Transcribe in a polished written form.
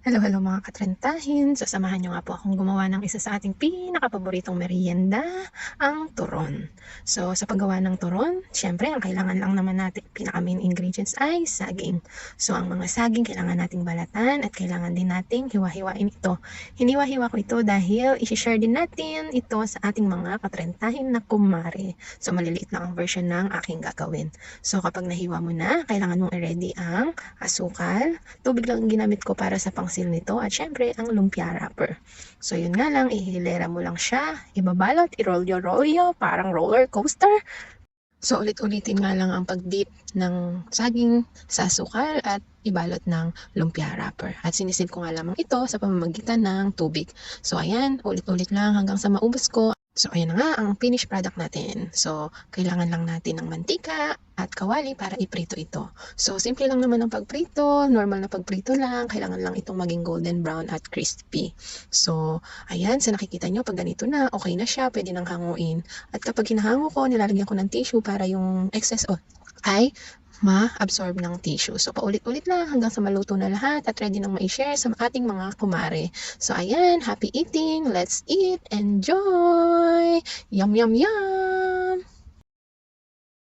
Hello, hello mga katrentahin. Sasamahan niyo nga po akong gumawa ng isa sa ating pinakapaboritong merienda, ang turon. So, sa paggawa ng turon, syempre, ang kailangan lang naman natin, pinaka main ingredients ay saging. So, ang mga saging kailangan nating balatan at kailangan din nating hiwa-hiwain ito. Hiniwa-hiwa ko ito dahil isi-share din natin ito sa ating mga katrentahin na kumare. So, maliliit lang ang version ng aking gagawin. So, kapag nahiwa mo na, kailangan mong i-ready ang asukal. Tubig lang ang ginamit ko para sa pangsil nito at syempre ang lumpia wrapper. So yun nga lang, ihilera mo lang siya, ibabalot, i-rolyo-rolyo, parang roller coaster. So ulit-ulitin nga lang ang pag-dip ng saging sa asukal at ibalot ng lumpia wrapper. At sinisil ko nga lamang ito sa pamamagitan ng tubig. So ayan, ulit-ulit lang hanggang sa maubos ko. So ayan na nga ang finished product natin. So kailangan lang natin ng mantika at kawali para iprito ito. So simple lang naman ang pagprito, normal na pagprito lang, kailangan lang itong maging golden brown at crispy. So ayan, sa nakikita nyo, pag ganito na, okay na siya, pwede nang hanguin. At kapag hinahango ko, nilalagyan ko ng tissue para yung excess ay ma-absorb ng tissue. So, paulit-ulit lang hanggang sa maluto na lahat at ready nang ma-share sa ating mga kumare. So, ayan, happy eating! Let's eat! Enjoy! Yum, yum, yum!